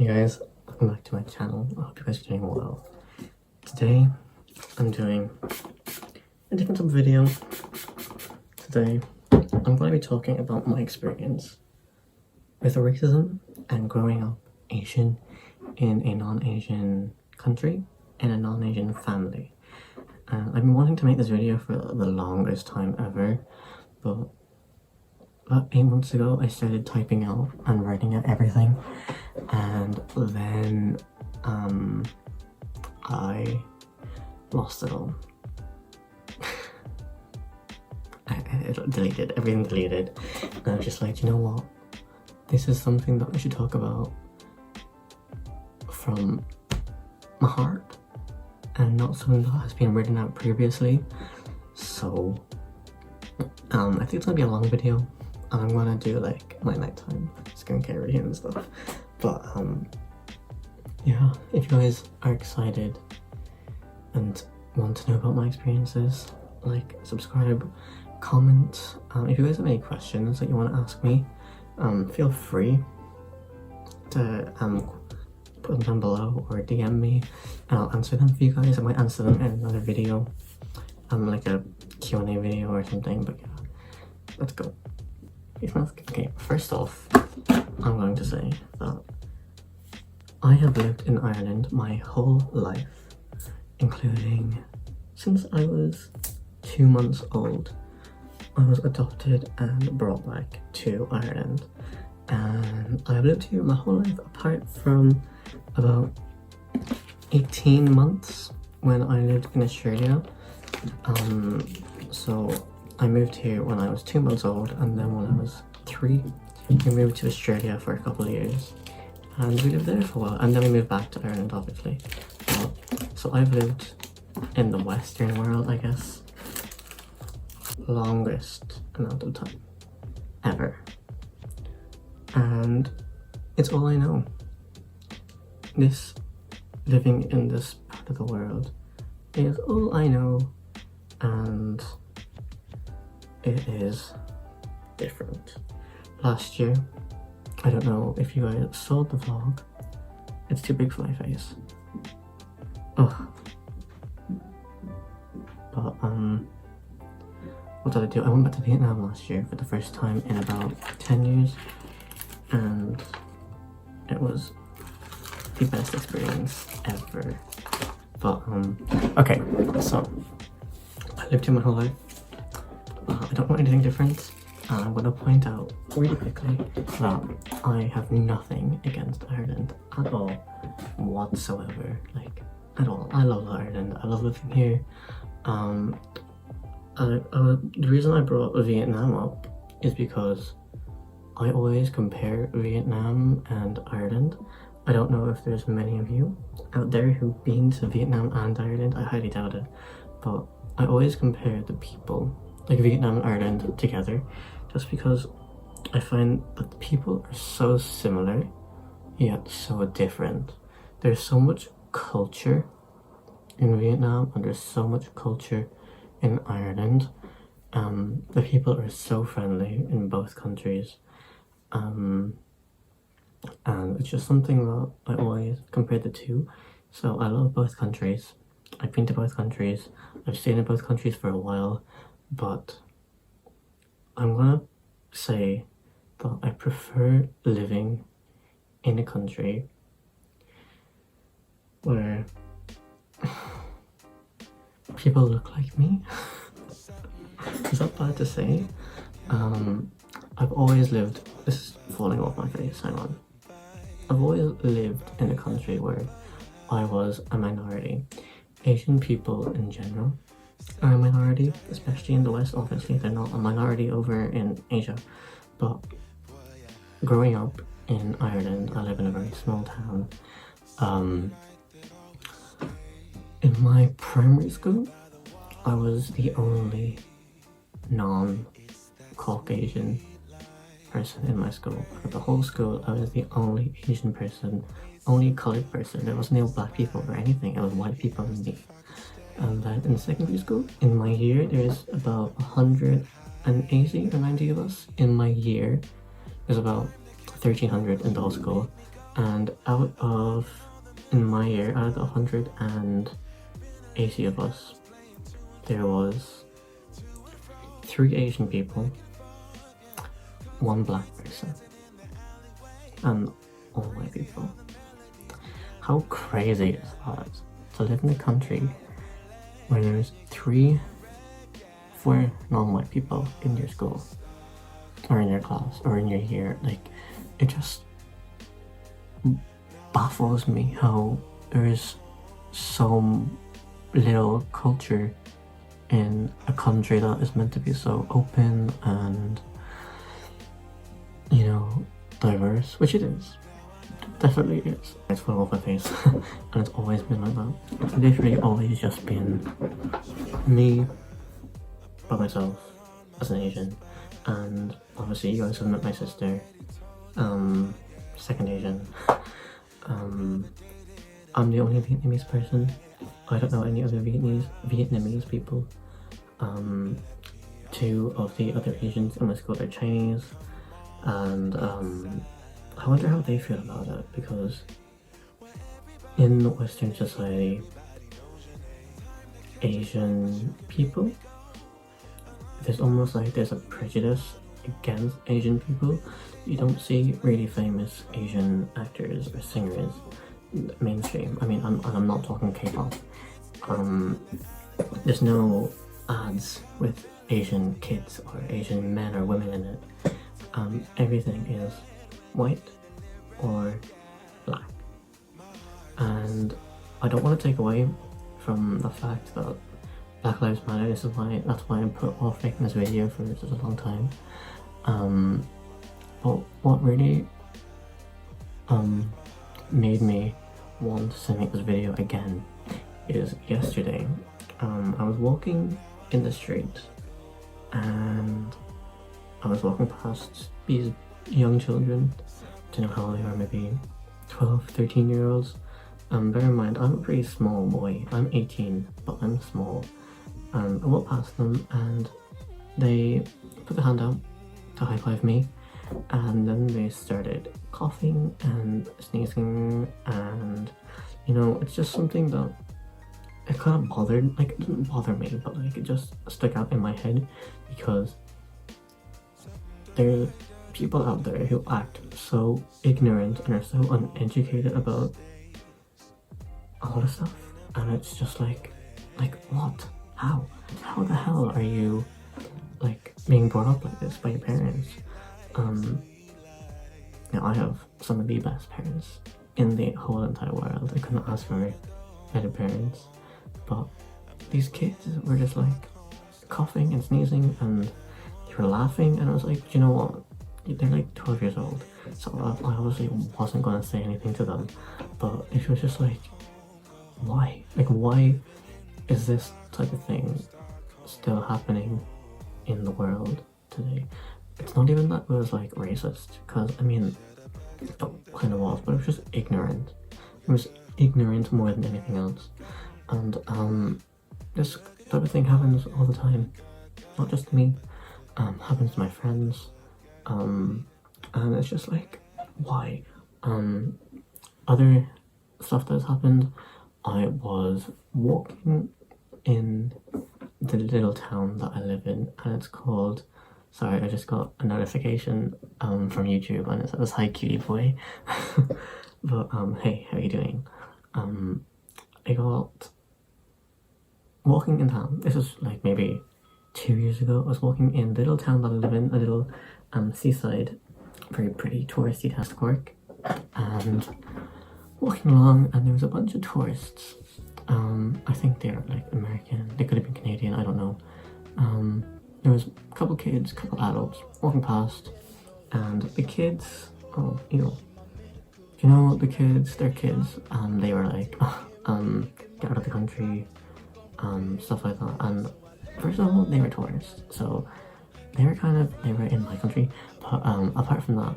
Hey guys, welcome back to my channel. I hope you guys are doing well. Today, I'm doing a different type of video. Today, I'm going to be talking about my experience with racism and growing up Asian in a non-Asian country and a non-Asian family. I've been wanting to make this video for the longest time ever, but about 8 months ago I started typing out and writing out everything, and then I lost it all. It deleted, everything deleted, and I was just like, you know what, this is something that I should talk about from my heart and not something that has been written out previously. So I think it's gonna be a long video. I'm gonna do like my nighttime skincare routine and stuff. But yeah, if you guys are excited and want to know about my experiences, like, subscribe, comment. If you guys have any questions that you want to ask me, feel free to put them down below or DM me and I'll answer them for you guys. I might answer them in another video, like a Q&A video or something. But yeah, let's go. Okay, first off, I'm going to say that I have lived in Ireland my whole life, including since I was 2 months old. I was adopted and brought back to Ireland, and I've lived here my whole life apart from about 18 months when I lived in Australia. So I moved here when I was 2 months old, and then when I was 3, we moved to Australia for a couple of years, and we lived there for a while, and then we moved back to Ireland, obviously. So I've lived in the Western world, I guess, longest amount of time ever, and it's all I know. Living in this part of the world is all I know, and it is different. Last year, I don't know if you guys saw the vlog, it's too big for my face. Ugh. But what did I do? I went back to Vietnam last year for the first time in about 10 years, and it was the best experience ever. But okay, so I lived here my whole life. I don't know anything different. I'm going to point out really quickly that I have nothing against Ireland at all, whatsoever, like, at all. I love Ireland, I love living here. The reason I brought Vietnam up is because I always compare Vietnam and Ireland. I don't know if there's many of you out there who've been to Vietnam and Ireland, I highly doubt it, but I always compare the people, like Vietnam and Ireland, together, just because I find that the people are so similar yet so different. There's so much culture in Vietnam and there's so much culture in Ireland. The people are so friendly in both countries, and it's just something that I always compare the two. So I love both countries. I've been to both countries, I've stayed in both countries for a while, but I'm gonna say that I prefer living in a country where people look like me. Is that bad to say? I've always lived, this is falling off my face, hang on. I've always lived in a country where I was a minority. Asian people in general are a minority, especially in the West. Obviously they're not a minority over in Asia, but growing up in Ireland, I live in a very small town. In my primary school, I was the only non-Caucasian person in my school. For the whole school, I was the only Asian person, only coloured person. There wasn't no black people or anything, it was white people and me. And then in secondary school, in my year, there's about 180 or 90 of us. In my year, there's about 1,300 in the whole school. And in my year, out of the 180 of us, there was 3 Asian people, 1 black person, and all white people. How crazy is that? To live in a country where there's 4 non-white people in your school, or in your class, or in your year. Like, it just baffles me how there is so little culture in a country that is meant to be so open and, you know, diverse, which it is. It definitely is. It's full of my face, and it's always been like that. It's literally always just been me by myself as an Asian, and obviously you guys have met my sister, second Asian. I'm the only Vietnamese person. I don't know any other Vietnamese people. 2 of the other Asians in my school are Chinese, and I wonder how they feel about it, because in Western society, Asian people, there's almost like there's a prejudice against Asian people. You don't see really famous Asian actors or singers mainstream. I mean, I'm not talking K-pop. There's no ads with Asian kids or Asian men or women in it. Everything is white or black. And I don't want to take away from the fact that Black Lives Matter. That's why I put off making this video for such a long time. But what really made me want to make this video again is yesterday. I was walking in the street, and I was walking past these young children. I don't know how old they are, maybe 12, 13-year-olds. Bear in mind, I'm a pretty small boy. I'm 18, but I'm small. I walked past them, and they put their hand out to high-five me, and then they started coughing and sneezing, and, you know, it's just something that it kind of bothered, like, it didn't bother me, but like it just stuck out in my head, because there are people out there who act so ignorant and are so uneducated about a lot of stuff, and it's just like what? How the hell are you like being brought up like this by your parents? Now I have some of the best parents in the whole entire world. I couldn't ask for better parents, but these kids were just like coughing and sneezing, and they were laughing, and I was like, you know what? They're like 12 years old, so I obviously wasn't going to say anything to them, but it was just like, why? Like, why is this type of thing still happening in the world today? It's not even that it was like racist, because I mean, it kind of was, but it was just ignorant. It was ignorant more than anything else. And this type of thing happens all the time, not just to me. Happens to my friends. And it's just like, why? Other stuff that's happened, I was walking in the little town that I live in, and it's called, sorry, I just got a notification from YouTube, and it says, "Hi cutie boy." But hey, how are you doing? I got walking in town. This was like maybe 2 years ago. I was walking in the little town that I live in, a little seaside, very pretty touristy town, Cork, and walking along, and there was a bunch of tourists. I think they're like American, they could have been Canadian, I don't know. There was a couple kids, a couple adults walking past, and the kids, oh, you know the kids, they're kids, and they were like, get out of the country, stuff like that. And first of all, they were tourists, so they were in my country, but apart from that,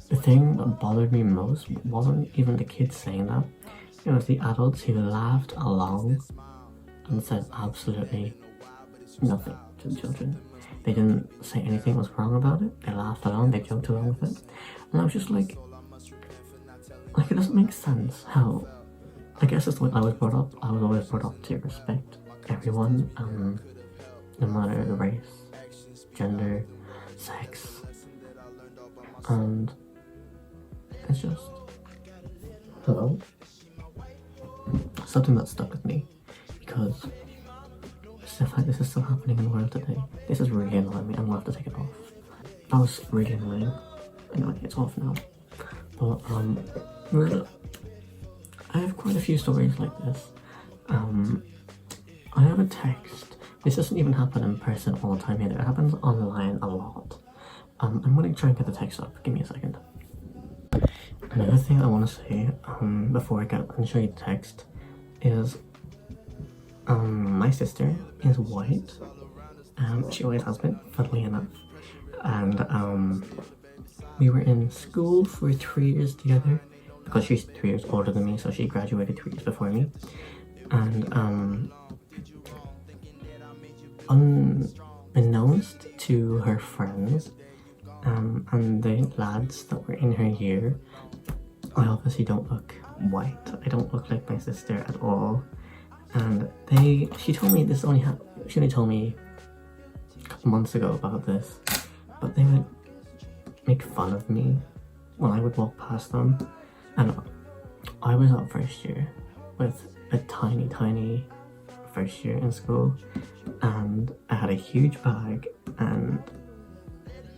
the thing that bothered me most wasn't even the kids saying that. It was the adults who laughed along and said absolutely nothing to the children. They didn't say anything was wrong about it. They laughed along, they joked along with it. And I was just like, like, it doesn't make sense how, I guess it's the way I was brought up. I was always brought up to respect everyone, no matter the race, gender, sex, and it's just, hello? Something that stuck with me, because stuff like this is still happening in the world today. This is really annoying me. I'm gonna have to take it off. That was really annoying. Anyway, it's off now. But I have quite a few stories like this. I have a text. This doesn't even happen in person all the time either. It happens online a lot. I'm gonna try and get the text up. Give me a second. Another thing I want to say before I get and show you the text is my sister is white. She always has been, funnily enough. And we were in school for 3 years together because she's 3 years older than me, so she graduated 3 years before me. And unbeknownst to her friends and the lads that were in her year, I obviously don't look white. I don't look like my sister at all. And she told me this only she only told me a couple months ago about this, but they would make fun of me when I would walk past them. And I was at first year with a tiny first year in school, and I had a huge bag, and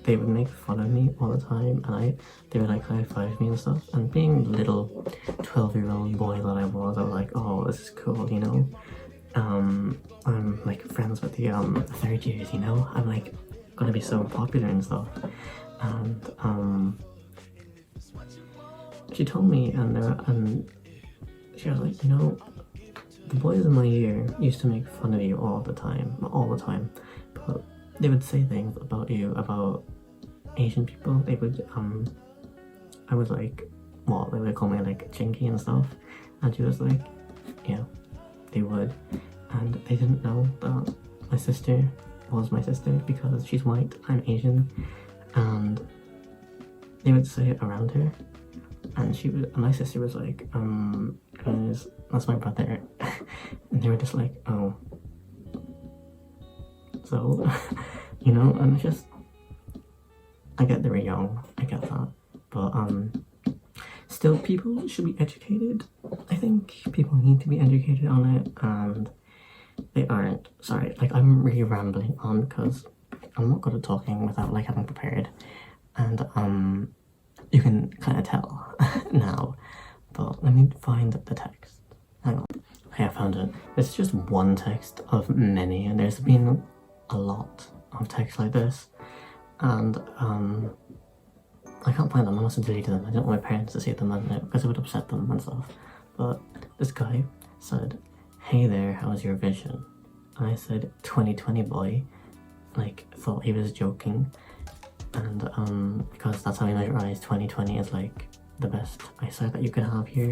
they would make fun of me all the time, and they would like high-five me and stuff. And being the little 12-year-old boy that I was like, oh, this is cool, you know. I'm like friends with the third years, you know. I'm like gonna be so popular and stuff. And she told me, and she was like, you know, the boys in my year used to make fun of you all the time, but they would say things about you, about Asian people. They would, I was like, well, they would call me like chinky and stuff, and she was like, yeah, they would. And they didn't know that my sister was my sister because she's white, I'm Asian, and they would say it around her. And my sister was like, guys, that's my brother. And they were just like, oh. So, you know, and it's just, I get they were young, I get that. But, still, people should be educated. I think people need to be educated on it, and they aren't. Sorry, like, I'm really rambling on because I'm not good at talking without, like, having prepared. And, you can kind of tell now, but let me find the text. Hang on. Okay, I found it. This is just one text of many, and there's been a lot of texts like this, and I can't find them. I must have deleted them. I don't want my parents to see them because it would upset them and stuff. But this guy said, "Hey there, how's your vision?" And I said, "2020 boy," like thought he was joking. And because that's how I measure eyes, 2020 is like the best eyesight that you can have here.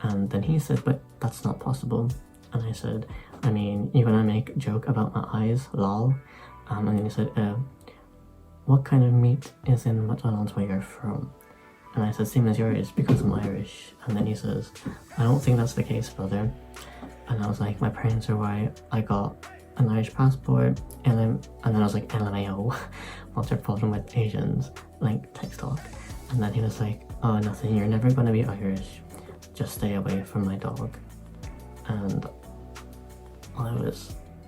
And then he said, "But that's not possible." And I said, "I mean, you're gonna make a joke about my eyes, lol." And then he said, "What kind of meat is in McDonald's where you're from?" And I said, "Same as yours, because I'm Irish." And then he says, "I don't think that's the case, brother." And I was like, "My parents are white, I got an Irish passport," and then I was like, LMAO, what's your problem with Asians? Like, text talk. And then he was like, "Oh, nothing, you're never gonna be Irish. Just stay away from my dog." And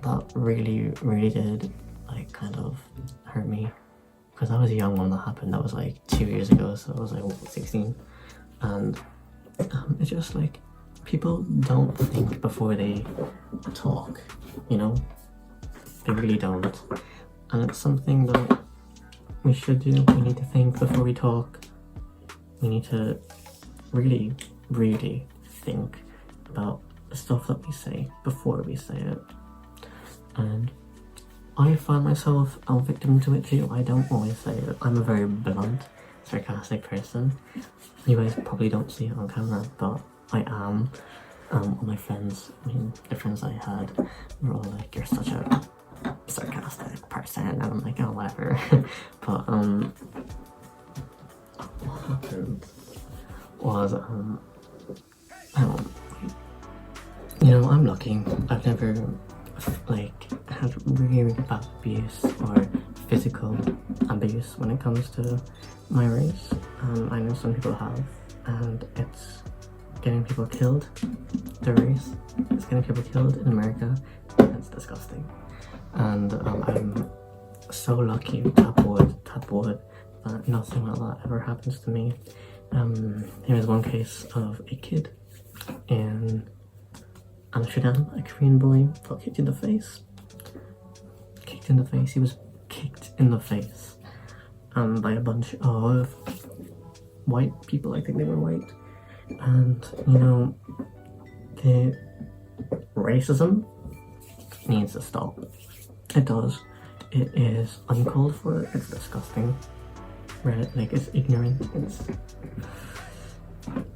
that really did, like, kind of hurt me. Because I was young when that happened. That was like 2 years ago, so I was like, 16. And it's just like, people don't think before they talk, you know? They really don't. And it's something that we should do. We need to think before we talk. We need to really think about the stuff that we say before we say it. And I find myself a victim to it too. I don't always say it. I'm a very blunt, sarcastic person. You guys probably don't see it on camera, but I am. All my friends, the friends I had were all like, "You're such a sarcastic person," and I'm like, "Oh, whatever." But what happened? was um, I'm lucky. I've never like had really, really bad abuse or physical abuse when it comes to my race. I know some people have, and it's getting people killed. The race is getting people killed in America. It's disgusting. And I'm so lucky, tap wood, that nothing like that ever happens to me. There was one case of a kid in Amsterdam, a Korean boy got kicked in the face. He was kicked in the face by a bunch of white people. I think they were white. And the racism needs to stop. It does. It is uncalled for. It's disgusting. Right? Like, it's ignorant.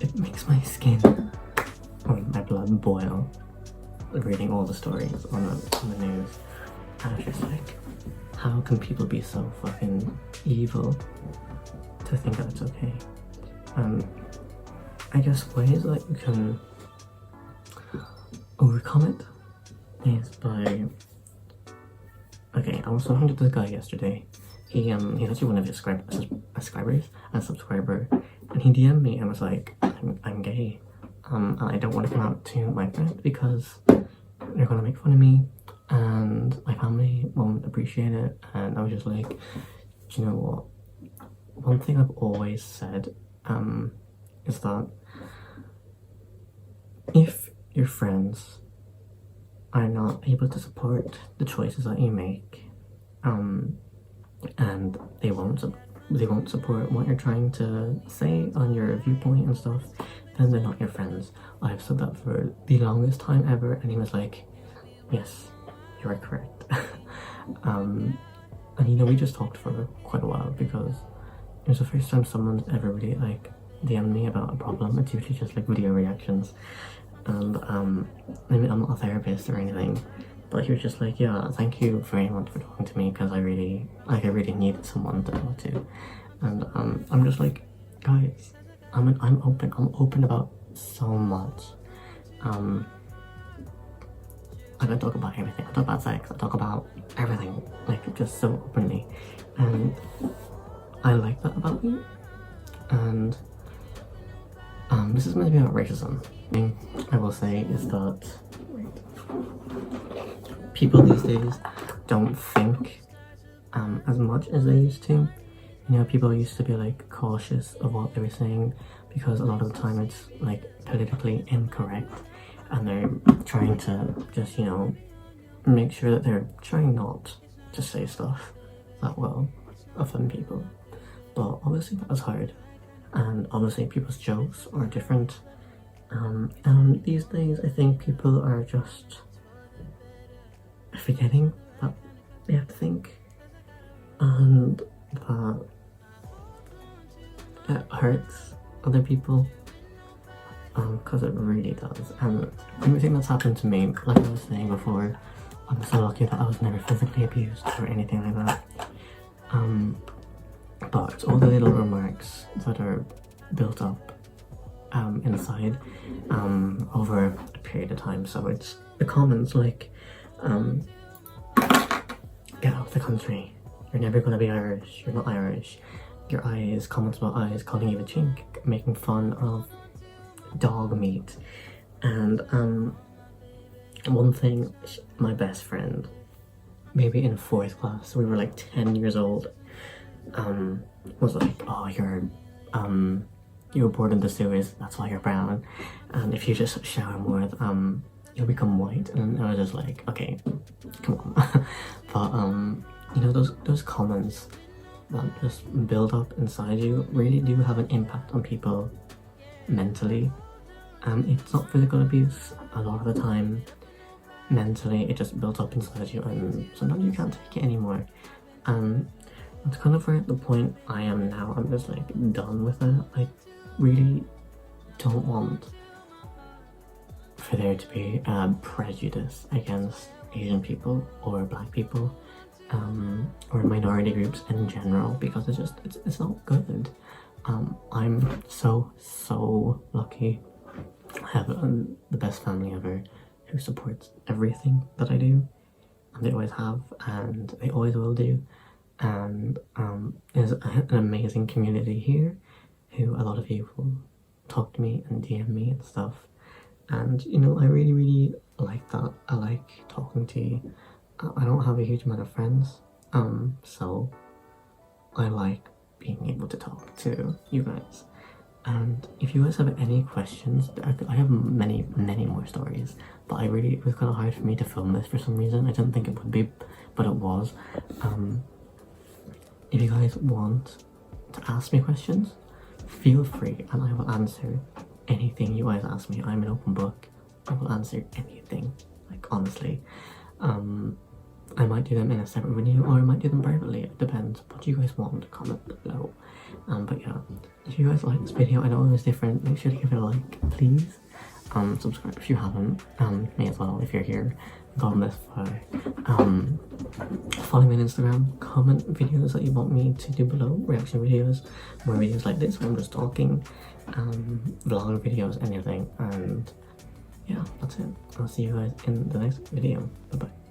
It makes my skin or my blood boil reading all the stories on the news. And I was just like, how can people be so fucking evil to think that it's okay? I guess ways that you can overcome it is by... Okay, I was talking to this guy yesterday. He's actually one of his subscriber, and he DM'd me and was like, I'm gay, and I don't want to come out to my friends because they're gonna make fun of me and my family won't appreciate it. And I was just like, do you know what? One thing I've always said is that if your friends are not able to support the choices that you make, and they won't support what you're trying to say on your viewpoint and stuff, then they're not your friends. I've said that for the longest time ever, and he was like, yes, you are correct. And we just talked for quite a while because it was the first time someone's ever really like DM'd me about a problem. It's usually just like video reactions. And I mean, I'm not a therapist or anything, but he was just like, yeah, thank you very much for talking to me, because I really needed someone to talk to. And I'm just like, guys, I'm open about so much. I don't talk about everything. I talk about sex. I talk about everything, like, just so openly, and I like that about me. And this is meant to be about racism. Thing I will say is that people these days don't think as much as they used to. People used to be like cautious of what they were saying because a lot of the time it's like politically incorrect, and they're trying to just make sure that they're trying not to say stuff that will offend people. But obviously that was hard, and obviously people's jokes are different. And these days I think people are just forgetting that they have to think, and that it hurts other people, because it really does. And everything that's happened to me, like I was saying before, I'm so lucky that I was never physically abused or anything like that. But it's all the little remarks that are built up inside over a period of time. So it's the comments like, get out of the country, you're never going to be Irish, you're not Irish, your eyes, comments about eyes, calling you a chink, making fun of dog meat. And one thing, my best friend, maybe in 4th class, we were like 10 years old, was like, oh, you were born in the sewers, that's why you're brown, and if you just shower more, you'll become white. And I was just like, okay, come on. But those comments that just build up inside you really do have an impact on people mentally. It's not physical abuse. A lot of the time, mentally, it just builds up inside you, and sometimes you can't take it anymore. It's kind of at the point I am now. I'm just like done with it. I really don't want for there to be prejudice against Asian people or Black people, or minority groups in general, because it's not good. I'm so lucky. I have the best family ever who supports everything that I do, and they always have, and they always will do. And there's an amazing community here who a lot of you will talk to me and DM me and stuff. And you know, I really like that. I like talking to you. I don't have a huge amount of friends, so I like being able to talk to you guys. And if you guys have any questions, I have many more stories, but it was kind of hard for me to film this for some reason. I didn't think it would be, but it was. If you guys want to ask me questions, feel free, and I will answer anything you guys ask me. I'm an open book. I will answer anything, like honestly. I might do them in a separate video, or I might do them privately. It depends. What do you guys want? Comment below. But yeah, if you guys like this video, I know it was different. Make sure to give it a like, please. Subscribe if you haven't. Me as well if you're here. Gone this far. Follow me on Instagram. Comment videos that you want me to do below. Reaction videos, more videos like this where I'm just talking. Vlog videos, anything. And yeah, that's it. I'll see you guys in the next video. Bye bye.